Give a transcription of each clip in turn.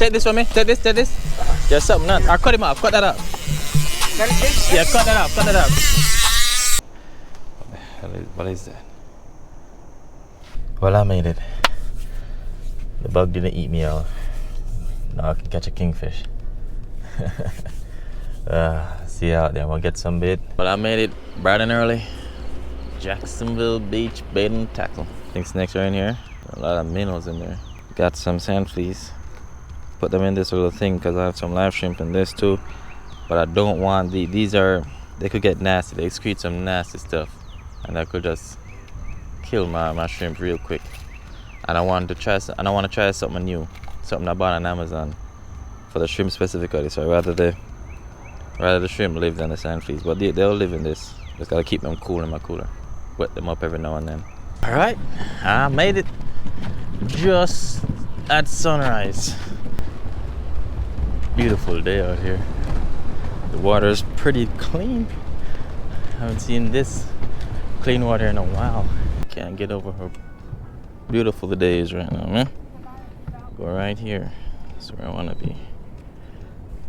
Take this from me. Take this. There's something not. Or cut him off. Cut that up. Yeah, cut that up. Cut that up. What is that? Well, I made it. The bug didn't eat me out. Now I can catch a kingfish. See you out there. We'll get some bait. But I made it bright and early. Jacksonville Beach bait and tackle. I think snakes are in here. A lot of minnows in there. Got some sand fleas. Put them in this little thing because I have some live shrimp in this too. But I don't want these are, they could get nasty. They excrete some nasty stuff. And that could just kill my shrimp real quick. And I want to try something new. Something I bought on Amazon for the shrimp specifically. So rather the shrimp live than the sand fleas. But they'll live in this. Just gotta keep them cool in my cooler. Wet them up every now and then. Alright, I made it just at sunrise. Beautiful day out here. The water is pretty clean. I haven't seen this clean water in a while. Can't get over how beautiful the day is right now, man. Go right here. That's where I want to be.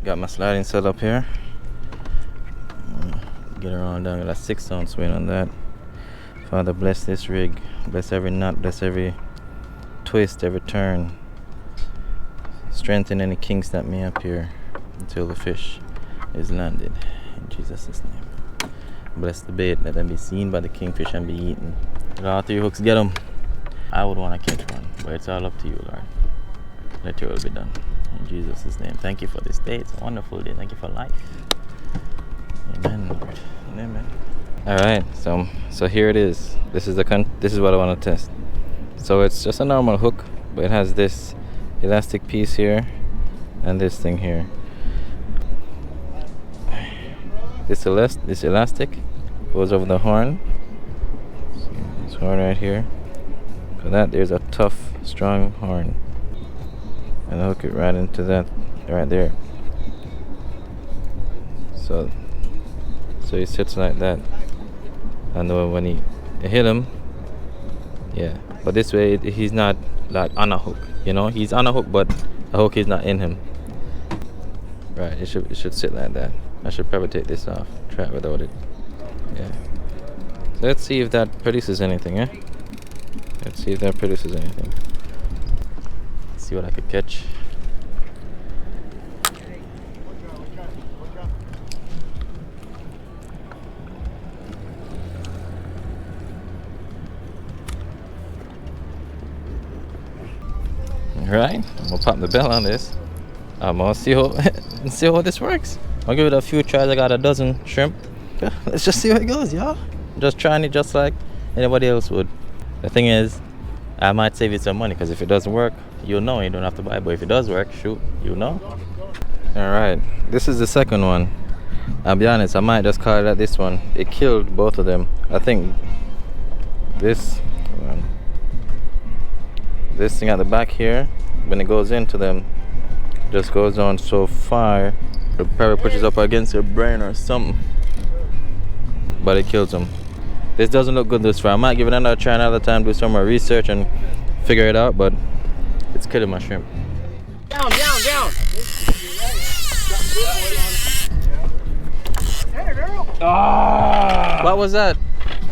Got my sliding set up here. Get around down. Got a 6-ounce weight on that. Father, bless this rig. Bless every knot. Bless every twist, every turn. Strengthen any kinks that may appear until the fish is landed. In Jesus' name. Bless the bait. Let them be seen by the kingfish and be eaten. Let all 3 hooks get them. I would want to catch one, but it's all up to you, Lord. Let your will be done. In Jesus' name. Thank you for this day. It's a wonderful day. Thank you for life. Amen, Lord. Amen. All right. So here it is. This is what I want to test. So it's just a normal hook, but it has this elastic piece here and this thing here. This elastic goes over the horn. This horn right here. For that, there's a tough, strong horn. And I hook it right into that, right there. So he sits like that. And when you hit him, yeah. But this way, he's not like on a hook. You know, he's on a hook, but the hook is not in him. Right? It should sit like that. I should probably take this off. Try it without it. Yeah. So let's see if that produces anything, eh? Let's see if that produces anything. Let's see what I could catch. Alright, I'm gonna pop the bell on this. I'm gonna see how this works. I'll give it a few tries. I got a dozen shrimp. Let's just see how it goes, y'all. Just trying it just like anybody else would. The thing is, I might save you some money because if it doesn't work, you'll know. You don't have to buy it. But if it does work, shoot, you'll know. Alright, this is the second one. I'll be honest, I might just call it at this one. It killed both of them. I think this thing at the back here, when it goes into them, just goes on so far, it probably pushes up against your brain or something. But it kills them. This doesn't look good this far. I might give it another try another time, do some more research and figure it out, but it's killing my shrimp. Down! Oh! What was that?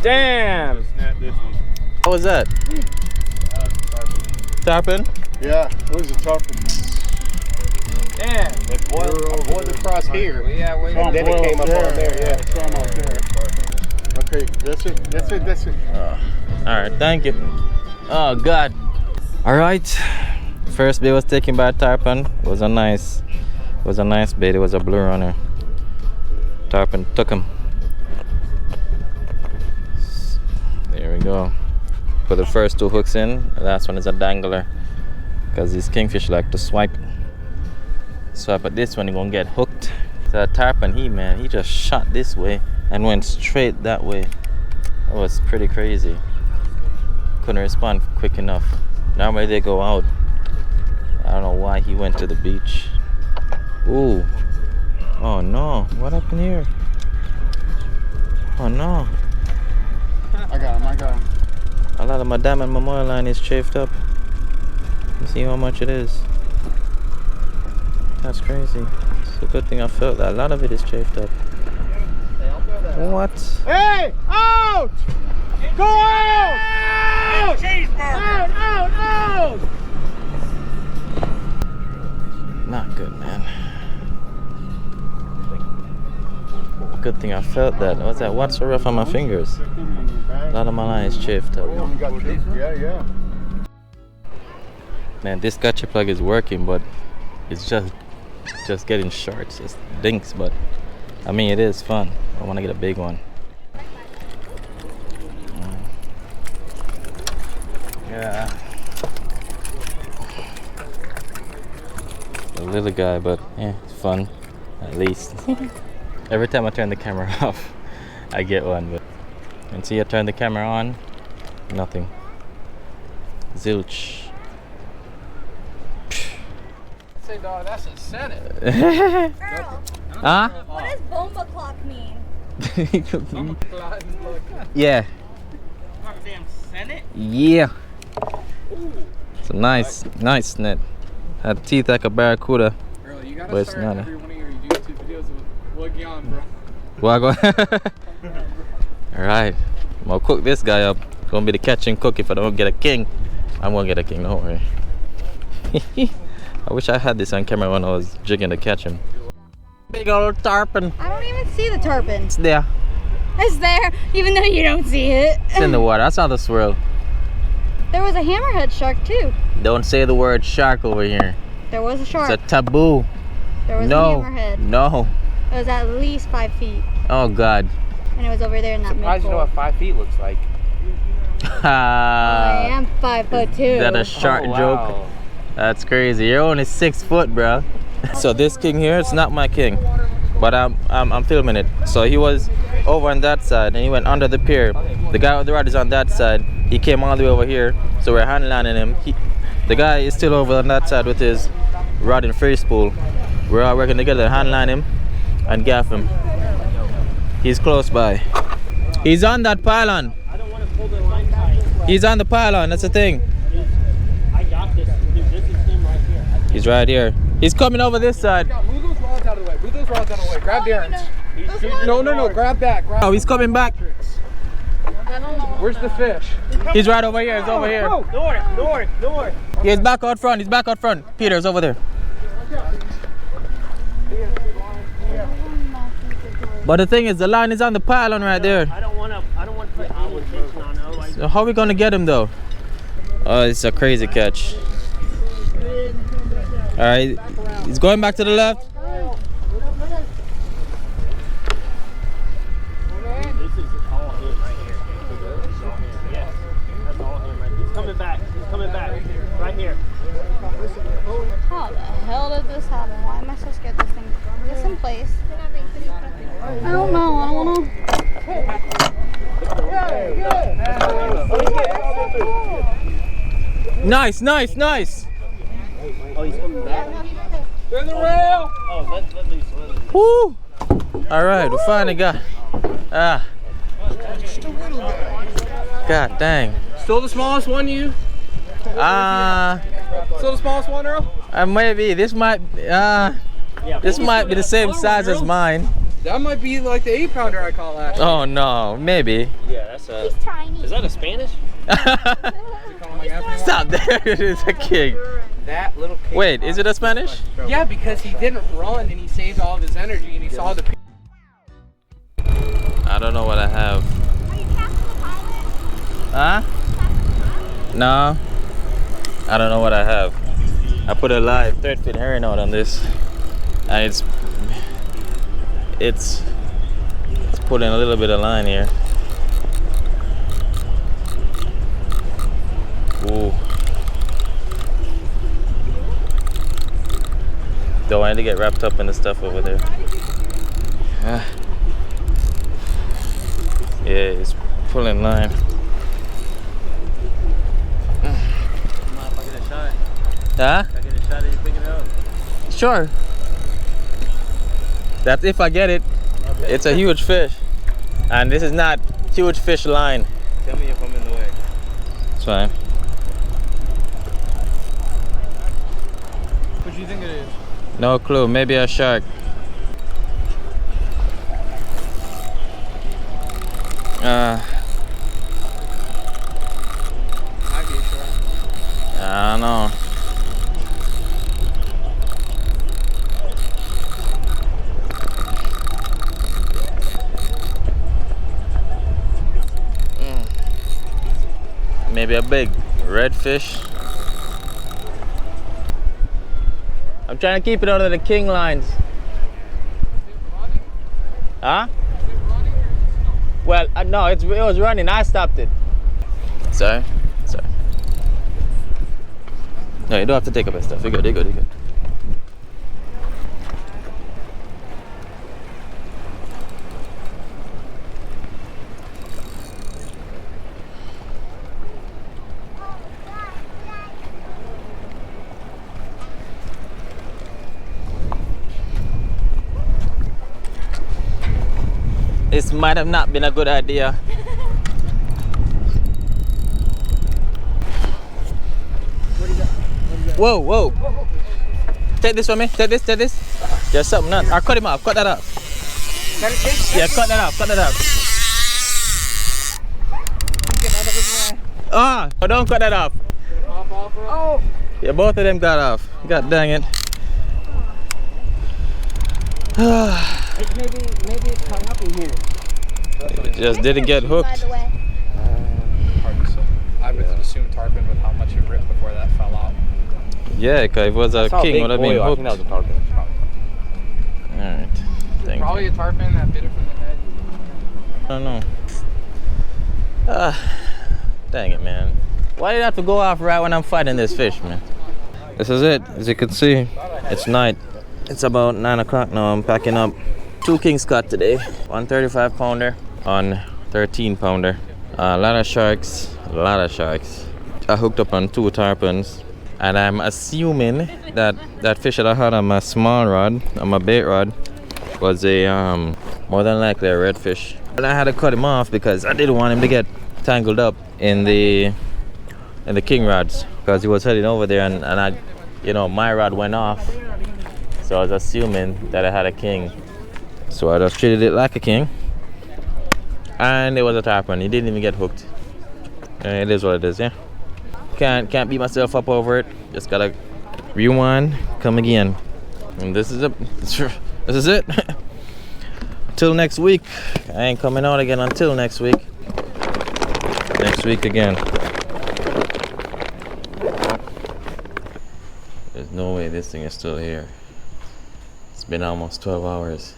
Damn! What was that? Tarpon? Yeah, it was a tarpon. Damn! It boiled across here. Yeah, and then it came up on there. Yeah. Okay, that's it. Alright, thank you. Oh God. Alright. First bait was taken by a tarpon. It was a nice bait. It was a blue runner. Tarpon took him. There we go. Put the first 2 hooks in. The last one is a dangler. Because these kingfish like to swipe at this one, you're gonna get hooked. So that tarpon, he just shot this way and went straight that way. That was pretty crazy. Couldn't respond quick enough. Normally they go out. I don't know why he went to the beach. Ooh. Oh no, what happened here? Oh no. I got him. A lot of my diamond memorial line is chafed up. Let's see how much it is. That's crazy. It's a good thing I felt that. A lot of it is chafed up. What? Hey! Out! Go out! Out! Cheeseburger! Out! Not good, man. Good thing I felt that. What's that? What's so rough on my fingers? A lot of my line is chafed up. Yeah. Man, this gotcha plug is working, but it's just getting short. It just dinks, but I mean, it is fun. I want to get a big one. Yeah. A little guy, but yeah, it's fun, at least. Every time I turn the camera off, I get one, but and see I turn the camera on, nothing. Zilch. Say, dog, that's a Senate. Earl, Huh? what does bomba clock mean? Yeah. Damn Senate? Yeah. It's a nice net. Had teeth like a barracuda. Earl, you gotta But it's start not a- every one of your YouTube videos with Wagyan, bro. Wagwan. Alright. I'm gonna cook this guy up. It's gonna be the catch and cook. If I don't get a king, I'm gonna get a king, don't worry. I wish I had this on camera when I was jigging to catch him. Big old tarpon. I don't even see the tarpon. It's there. It's there, even though you don't see it. It's in the water. I saw the swirl. There was a hammerhead shark too. Don't say the word shark over here. There was a shark. It's a taboo. There was a No. hammerhead. No. It was at least 5 feet, Oh God. and it was over there in that Surprised you know mid-bowl. what 5 feet looks like. I am 5'2". Is that a shark joke? That's crazy. You're only 6 foot, bro. So this king here, it's not my king, but I'm filming it. So he was over on that side, and he went under the pier. The guy with the rod is on that side. He came all the way over here, so we're hand lining him. The guy is still over on that side with his rod and free spool. We're all working together to hand line him and gaff him. He's close by. He's on that pylon. I don't want to pull the line tight. He's on the pylon. That's the thing. I got this. This is him right here. He's right here. He's coming over this side. Move those rods out of the way. Move those rods out of the way. Grab Darren's. No. Grab that. Grab Oh, he's coming back. Where's the fish? He's right over here. He's over here. North. He's back out front. He's back out front. Peter's over there. But the thing is, the line is on the pylon right there. I don't want to put any attention on. Otherwise, So how are we gonna get him though? Oh, it's a crazy catch. All right, he's going back to the left. this is all him right here. Yes, that's all him right here. He's coming back. Right here. How the hell did this happen? Why am I so scared this thing's going? Is this in place? I don't know. I don't know. Nice. Oh, he's coming back. They're in the rail. Oh, let loose. Woo! All right, we finally got. God dang. Still the smallest one, you? Still the smallest one, Earl? Maybe this might. This might be the same size as mine. That might be like the 8-pounder I caught last year. Oh no, maybe. Yeah, that's a. He's tiny. Is that a Spanish? Stop there. It is a king. That little pig. Wait, is it a Spanish? Yeah, because he didn't run and he saved all of his energy and he saw the. I don't know what I have. Huh? No. I don't know what I have. I put a live 3rd-fin herring out on this, and it's pulling a little bit of line here. Ooh. Don't want it to get wrapped up in the stuff over there. Yeah, it's pulling line. Huh? Can I get a shot of you picking it up? Sure. That's if I get it. Okay. It's a huge fish. And this is not huge fish line. Tell me if I'm in the way. It's fine. What do you think it is? No clue. Maybe a shark. Might be a shark. I don't know. Maybe a big redfish. I'm trying to keep it under the king lines. Huh? Well, no, it was running. I stopped it. Sorry. No, you don't have to take up that stuff. You're good. This might have not been a good idea. Whoa. Take this from me. Take this. There's something not. I'll cut him off. Cut that off. Yeah, cut that off. Ah, oh, don't cut that off. Oh! Yeah, both of them got off. God dang it. Maybe it's hung up in here. It just didn't get By hooked. the way. Hard to say. I would assume tarpon with how much it ripped before that fell out. Yeah, if it was a king, would have been hooked. I think that was a tarpon. Alright. Thank Probably you. a tarpon that bit it from the head. I don't know. Dang it, man. Why did I have to go off right when I'm fighting this fish, man? This is it. As you can see, it's night. It's about 9 o'clock now. I'm packing up 2 king scott today. 135 pounder on 13 pounder. A lot of sharks. I hooked up on 2 tarpons. And I'm assuming that that fish that I had on my small rod, on my bait rod, was a more than likely a redfish. And I had to cut him off because I didn't want him to get tangled up in the king rods, because he was heading over there, and I, my rod went off, so I was assuming that I had a king. So I just treated it like a king, and it was a tarpon. He didn't even get hooked. It is what it is, yeah. Can't beat myself up over it. Just gotta rewind, come again. And this is it. This is it. Till next week. I ain't coming out again until next week. Next week again. There's no way this thing is still here. It's been almost 12 hours.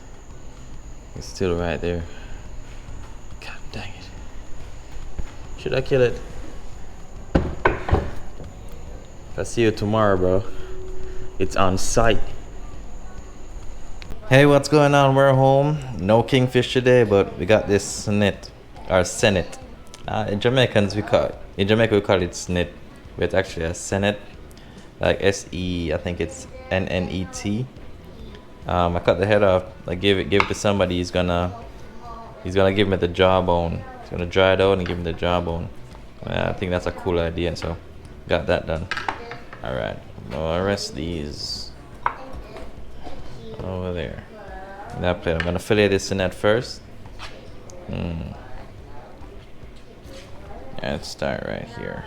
It's still right there. God dang it. Should I kill it? If I see you tomorrow, bro, it's on site. Hey, what's going on? We're home. No kingfish today, but we got this snet, or senet. In Jamaica we call it snet, but it's actually a senet, like S-E, I think it's N-N-E-T. I cut the head off. I give it to somebody. He's gonna give me the jawbone. He's gonna dry it out and give me the jawbone. I think that's a cool idea, so got that done. All right, I'll rest these over there. That plate. I'm gonna fillet this in that first. Let's start right here.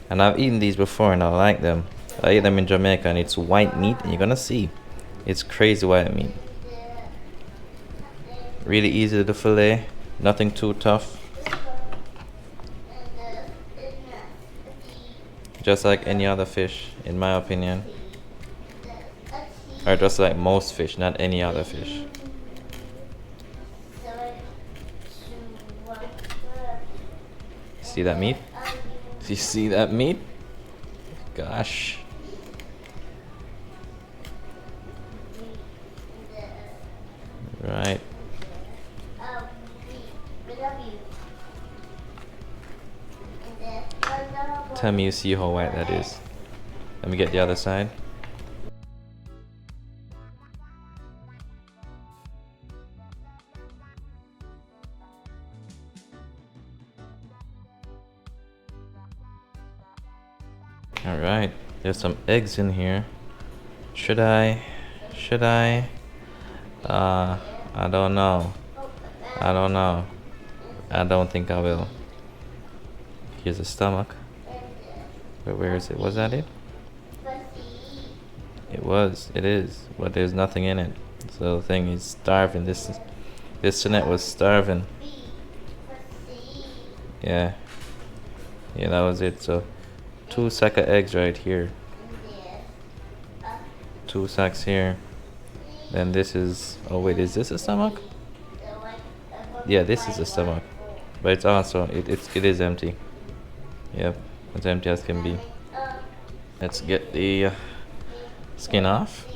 And I've eaten these before and I like them. I ate them in Jamaica and it's white meat, and you're gonna see it's crazy white meat. Really easy to fillet, nothing too tough. Just like any other fish, in my opinion. Or just like most fish, not any other fish. See that meat? You see that meat? Gosh. Right. Tell me you see how white that is. Let me get the other side. Alright, there's some eggs in here. Should I? Should I? I don't know. I don't know. I don't think I will. Here's the stomach. But where is it? Was that it? It was. It is. But there's nothing in it. So the thing is starving. This Jeanette was starving. Yeah. Yeah, that was it. So 2 sacks of eggs right here. 2 sacks here. Then this is. Oh wait, is this a stomach? Yeah, this is a stomach. But it's also it is empty. Yep, as empty as can be. Let's get the skin off.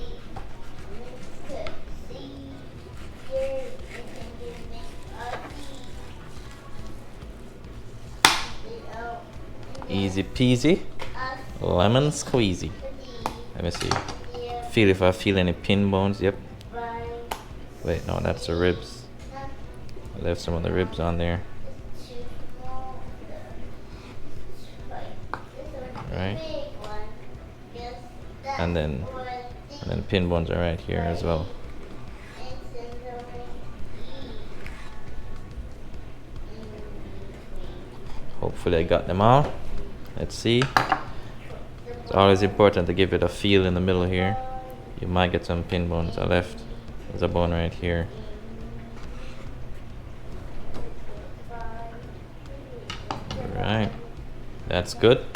Easy peasy, lemon squeezy. Let me see. Feel if I feel any pin bones. Yep. Wait, no, that's the ribs. I left some of the ribs on there. Right. And then pin bones are right here as well. Hopefully I got them all. Let's see. It's always important to give it a feel in the middle here. You might get some pin bones. I left. There's a bone right here. Alright. That's good.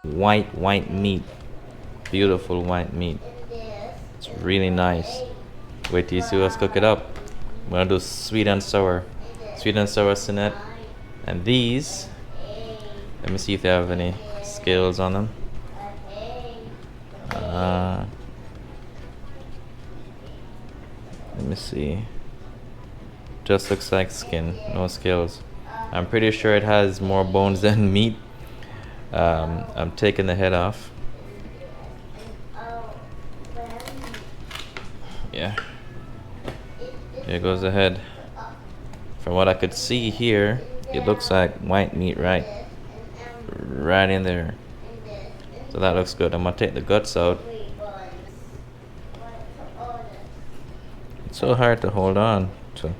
White meat. Beautiful white meat. It's really nice. Wait till you see us cook it up. I'm gonna do sweet and sour Sinette. And these, let me see if they have any scales on them. Let me see. Just looks like skin, no scales. I'm pretty sure it has more bones than meat. I'm taking the head off. Yeah. Here goes the head. From what I could see here, it looks like white meat right in there. So that looks good. I'm gonna take the guts out. It's so hard to hold on to.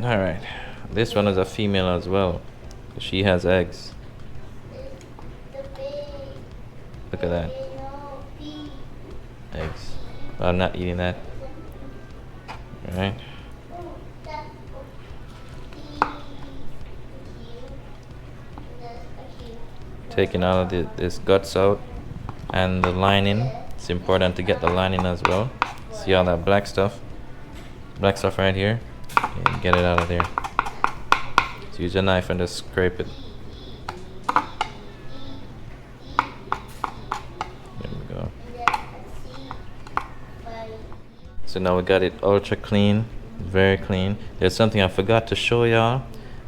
Alright. This one is a female as well. She has eggs. Look at that. Eggs. But I'm not eating that. Alright. Taking all of this guts out and the lining. It's important to get the lining as well. See all that black stuff right here? And get it out of there. So use a knife and just scrape it. There we go. So now we got it ultra clean, very clean. There's something I forgot to show y'all,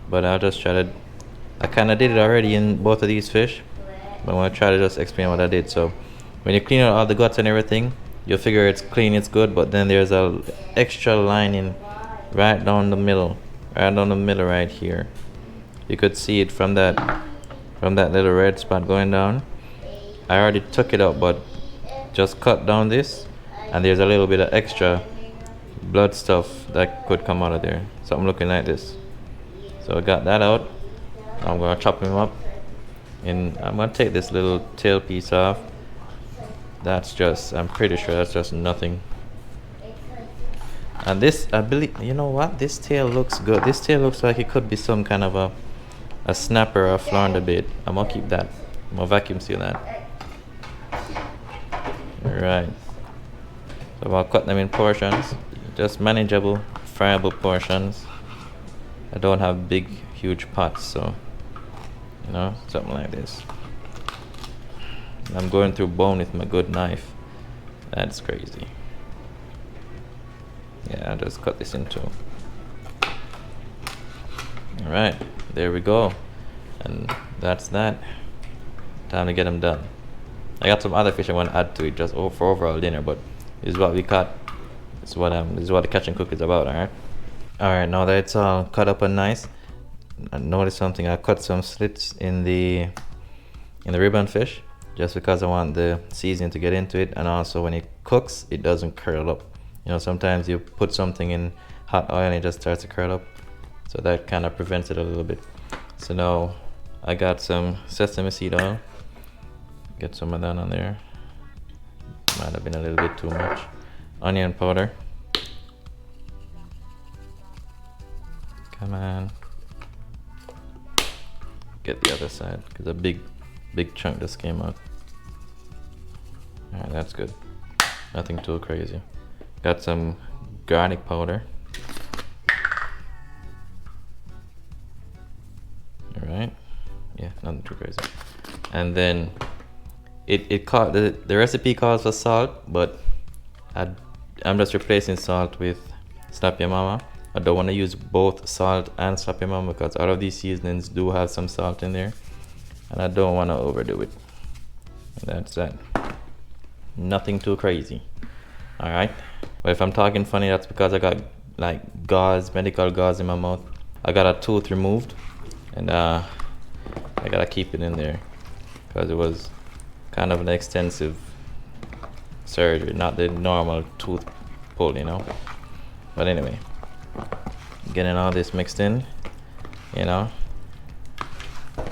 but I'll just try to. I kind of did it already in both of these fish, but I'm gonna try to just explain what I did. So when you clean out all the guts and everything, you'll figure it's clean, it's good, but then there's a extra lining right down the middle right here. You could see it from that little red spot going down. I already took it out, but just cut down this, and there's a little bit of extra blood stuff that could come out of there. So I'm looking like this. So I got that out. I'm gonna chop him up, and I'm gonna take this little tail piece off. I'm pretty sure that's just nothing. And this, I believe, you know what? This tail looks good. This tail looks like it could be some kind of a snapper or a flounder bait. I'm gonna keep that. I'm gonna vacuum seal that. Alright. So I'll cut them in portions. Just manageable, friable portions. I don't have big, huge pots, so something like this. I'm going through bone with my good knife. That's crazy. Yeah, I'll just cut this in two. Alright, there we go. And that's that. Time to get them done. I got some other fish I want to add to it just for overall dinner, but this is what we caught. This is what the catch and cook is about, alright? All right, now that it's all cut up and nice, I noticed something. I cut some slits in the ribbon fish just because I want the seasoning to get into it, and also when it cooks, it doesn't curl up. You know, sometimes you put something in hot oil and it just starts to curl up, so that kind of prevents it a little bit. So now I got some sesame seed oil. Get some of that on there. Might have been a little bit too much. Onion powder. Come on. Get the other side, because a big chunk just came out. Alright, that's good. Nothing too crazy. Got some garlic powder. Alright. Yeah, nothing too crazy. And then the recipe calls for salt, but I'm just replacing salt with Slap Your Mama. I don't want to use both salt and Slap Your Mama because all of these seasonings do have some salt in there, and I don't want to overdo it. And that's that. Nothing too crazy. Alright. But if I'm talking funny, that's because I got like gauze, medical gauze in my mouth. I got a tooth removed, and I gotta keep it in there because it was kind of an extensive surgery, not the normal tooth pull, you know. But anyway, getting all this mixed in, you know,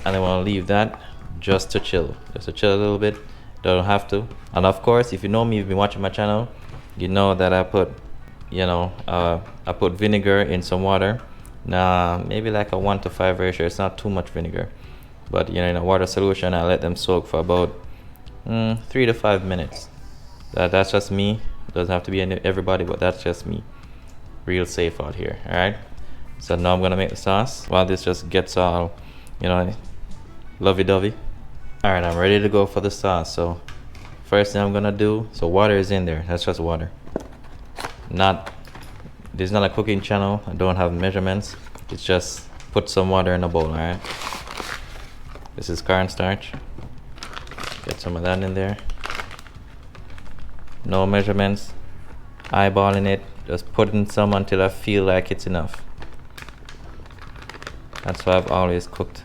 and I want to leave that just to chill a little bit. Don't have to. And of course, if you know me, you've been watching my channel, you know that I put, you know, I put vinegar in some water. Now maybe like a 1:5 ratio. It's not too much vinegar, but you know, in a water solution, I let them soak for about 3 to 5 minutes. That's just me. Doesn't have to be everybody, but that's just me. Real safe out here. All right. So now I'm gonna make the sauce while this just gets all, you know, lovey-dovey. All right, I'm ready to go for the sauce. So first thing I'm gonna do, so water is in there. That's just water. This is not a cooking channel. I don't have measurements. It's just put some water in a bowl. All right. This is cornstarch. Get some of that in there. No measurements. Eyeballing it. Just putting some until I feel like it's enough. That's why I've always cooked.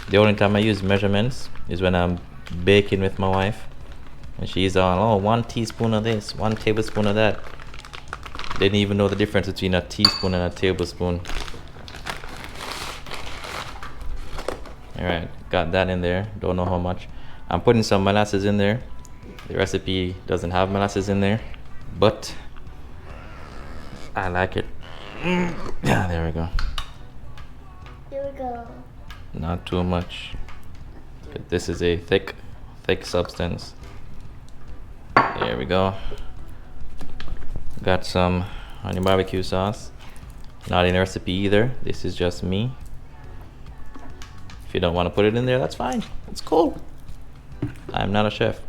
The only time I use measurements is when I'm baking with my wife, and she's all, oh, 1 teaspoon of this, 1 tablespoon of that. Didn't even know the difference between a teaspoon and a tablespoon. Alright, got that in there. Don't know how much. I'm putting some molasses in there. The recipe doesn't have molasses in there, but I like it. Yeah, there we go. Here we go. Not too much. This is a thick substance. There we go. Got some honey barbecue sauce. Not in the recipe either. This is just me. If you don't want to put it in there, that's fine. It's cool. I'm not a chef.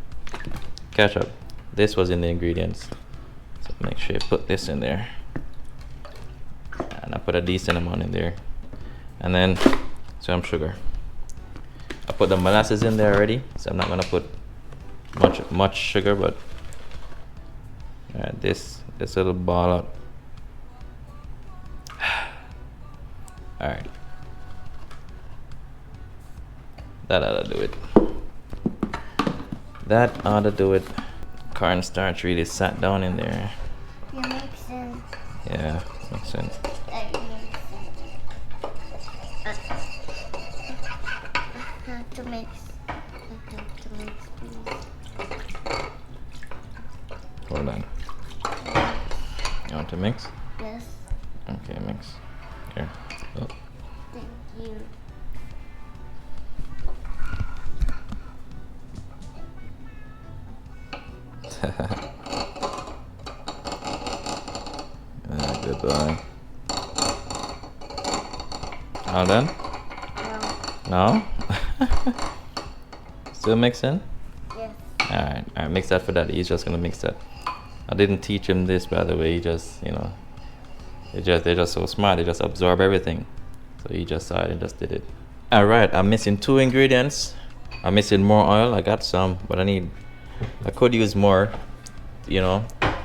Ketchup. This was in the ingredients. So make sure you put this in there. And I put a decent amount in there. And then some sugar. I put the molasses in there already, so I'm not gonna put much sugar, but this little ball out. All right, that ought to do it. That ought to do it. Cornstarch really sat down in there. It makes sense. Yeah, makes sense. That makes sense. I have to mix. Hold on. You want to mix? Yes. Okay, mix. Here. Oh. Thank you. Good boy. All done? No? Still mixing? Yes. Alright, mix that for Daddy. He's just gonna mix that. I didn't teach him this, by the way. He just, you know, they're just so smart. They just absorb everything. So he just saw it and just did it. Alright, I'm missing 2 ingredients. I'm missing more oil. I got some, but I could use more. You know,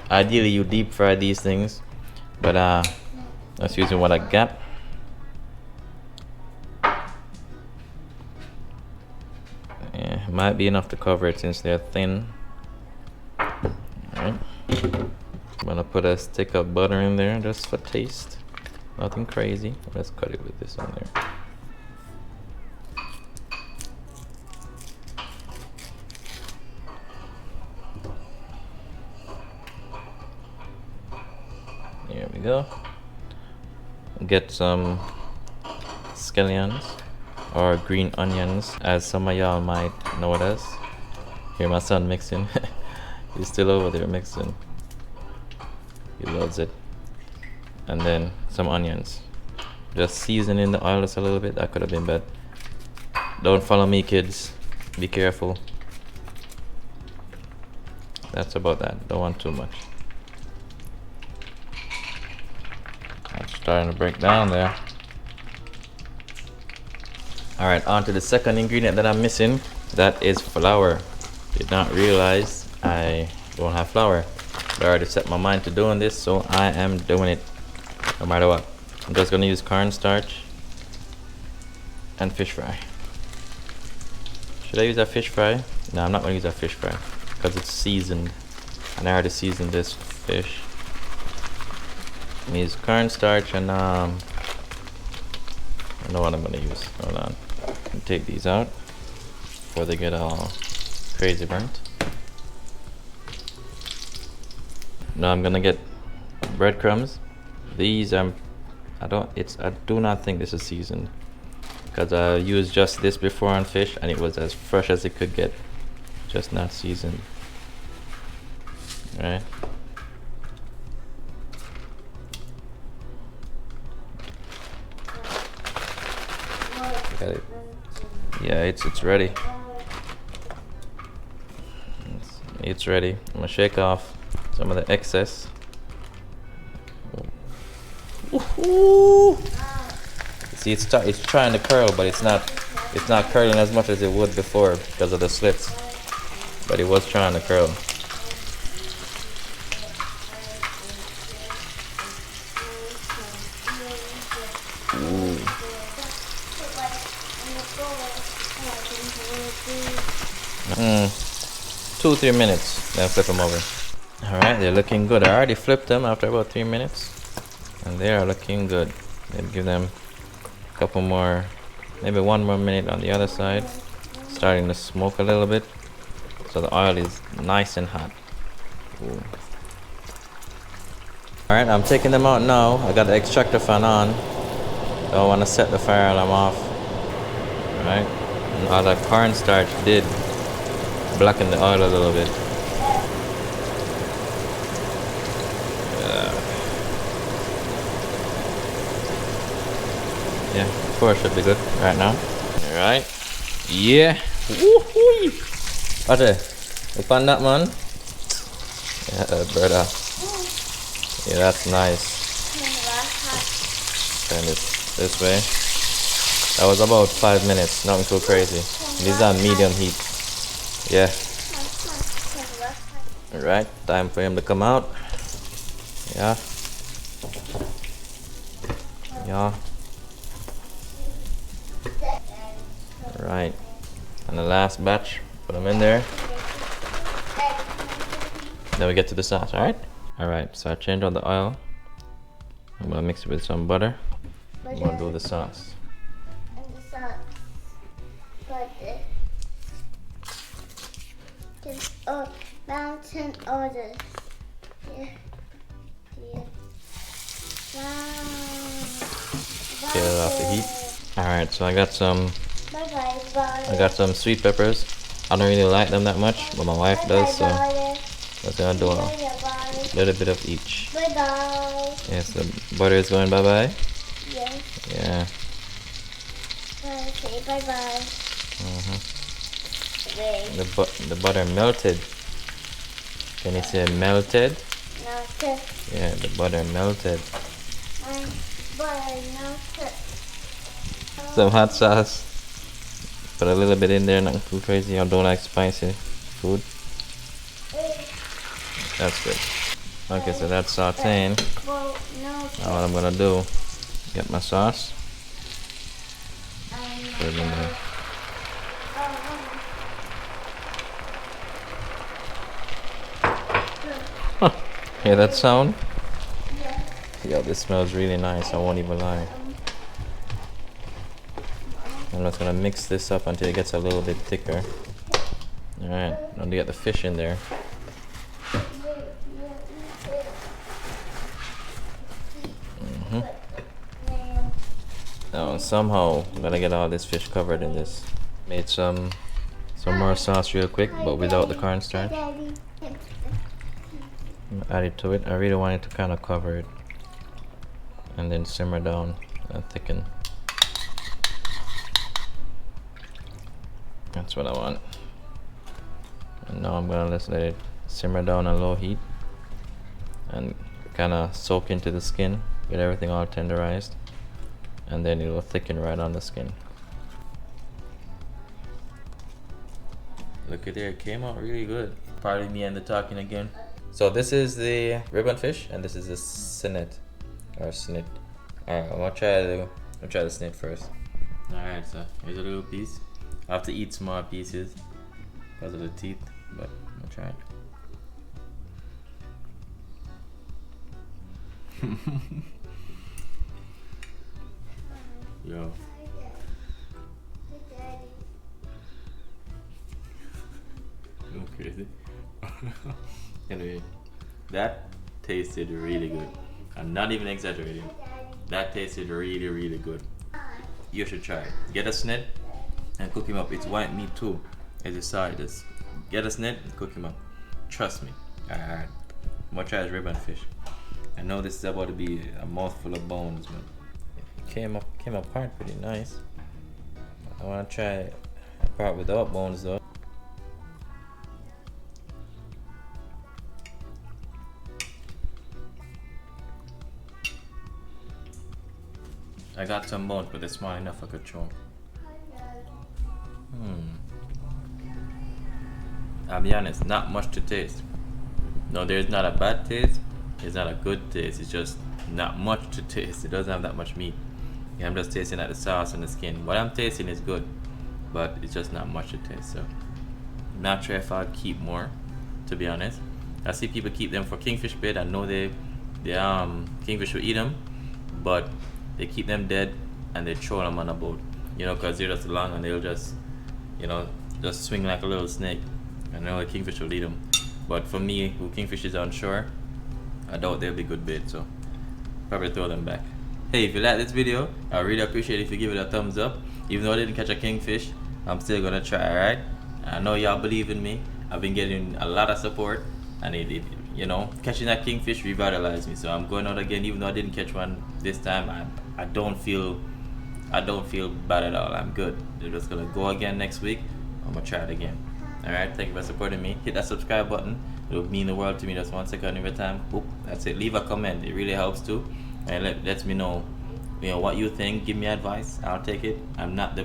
ideally you deep fry these things, but Just using what I got. Yeah, might be enough to cover it since they're thin. Alright. I'm gonna put a stick of butter in there just for taste. Nothing crazy. Let's cut it with this on there. There we go. Get some scallions or green onions, as some of y'all might know it as. Hear my son mixing. He's still over there mixing. He loves it. And then some onions. Just seasoning the oil just a little bit. That could have been bad. Don't follow me, kids. Be careful. That's about that. Don't want too much. It's starting to break down there. Alright, on to the second ingredient that I'm missing. That is flour. Did not realize I don't have flour. I already set my mind to doing this, so I am doing it no matter what. I'm just gonna use cornstarch and fish fry. Should I use a fish fry? No, I'm not gonna use a fish fry because it's seasoned, and I already seasoned this fish. I'm gonna use cornstarch and I know what I'm gonna use. Hold on. Take these out before they get all crazy burnt. Now I'm gonna get breadcrumbs. These I do not think this is seasoned, because I used just this before on fish and it was as fresh as it could get, just not seasoned. All right. Got it. Yeah, it's ready. It's ready. I'm gonna shake off some of the excess. Woohoo! See, it's trying to curl, but it's not curling as much as it would before because of the slits. But it was trying to curl. Ooh. 2-3 minutes, then flip them over. Alright, they're looking good. I already flipped them after about 3 minutes, and they are looking good. Then give them a couple more, maybe 1 more minute on the other side. Starting to smoke a little bit, so the oil is nice and hot. Alright, I'm taking them out now. I got the extractor fan on. Don't want to set the fire alarm off. Alright, and all that cornstarch did blacken the oil a little bit. Yeah, 4 should be good right now. Alright. Yeah. Woohoo! Ate, look on that, man. Yeah, brother. Yeah, that's nice. Turn this way. That was about 5 minutes, nothing too crazy. These are medium heat. Yeah. Alright, time for him to come out. Yeah. Yeah. Alright. And the last batch, put them in there. Then we get to the sauce, alright? Alright, so I changed on the oil. I'm gonna mix it with some butter. I'm gonna do the sauce. And the sauce. Butter. Mountain orders. Yeah. Wow. Get it off the heat. Alright, so I got some sweet peppers. I don't really like them that much, but my wife does, so that's gonna do a little bit of each. Bye bye. Yes, the butter is going bye bye. Yes. Yeah. Say bye bye. The butter melted. Can you say melted? Melted. Yeah, the butter melted. Butter melted. Some hot sauce. Put a little bit in there, not too crazy. I don't like spicy food. That's good. Okay, so that's sauteing. Well, no. Now what I'm gonna do, get my sauce. Put it in there. Hear that sound? Yo, this smells really nice, I won't even lie. I'm just gonna mix this up until it gets a little bit thicker. Alright, now to get the fish in there. Now somehow I'm gonna get all this fish covered in this. Made some more sauce real quick, but without the cornstarch. Add it to it. I really want it to kind of cover it and then simmer down and thicken. That's what I want. And now I'm gonna let it simmer down on low heat and kind of soak into the skin, get everything all tenderized, and then it will thicken right on the skin. Look at there, it came out really good. Pardon me and the talking again. So this is the ribbon fish and this is the snet or snit. Alright, I'm gonna try the snit first. Alright, so here's a little piece. I have to eat small pieces because of the teeth, but I'm gonna try it. Yo. Go crazy. Anyway, that tasted really good. I'm not even exaggerating. That tasted really, really good. You should try it. Get a snit and cook him up. It's white meat too, as you saw it is. Get a snit and cook him up. Trust me. Alright. I'm gonna try his ribbon fish. I know this is about to be a mouthful of bones, but it came apart pretty nice. I wanna try a part without bones though. I got some bones, but they're small enough I could chew. I'll be honest, not much to taste. No, there's not a bad taste, it's not a good taste, it's just not much to taste. It doesn't have that much meat. Yeah, I'm just tasting at the sauce and the skin. What I'm tasting is good, but it's just not much to taste. So, I'm not sure if I'd keep more, to be honest. I see people keep them for kingfish bait. I know they kingfish will eat them, but they keep them dead and they throw them on a boat, you know, because they're just long and they'll just, you know, just swing like a little snake. I know the kingfish will eat them, but for me, who kingfish is on shore, I doubt they'll be good bait, so probably throw them back. Hey, if you like this video, I really appreciate it if you give it a thumbs up. Even though I didn't catch a kingfish, I'm still gonna try, alright? I know y'all believe in me. I've been getting a lot of support, and it you know, catching that kingfish revitalized me. So I'm going out again, even though I didn't catch one this time. I don't feel bad at all. I'm good. They're just gonna go again next week. I'm gonna try it again. Alright, thank you for supporting me. Hit that subscribe button. It would mean the world to me. Just 1 second every time. Boop, that's it. Leave a comment. It really helps too. And lets me know, you know, what you think. Give me advice. I'll take it. I'm not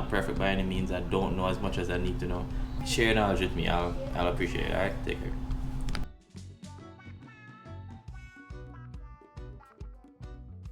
perfect by any means. I don't know as much as I need to know. Share knowledge with me. I'll appreciate it. Alright, take care.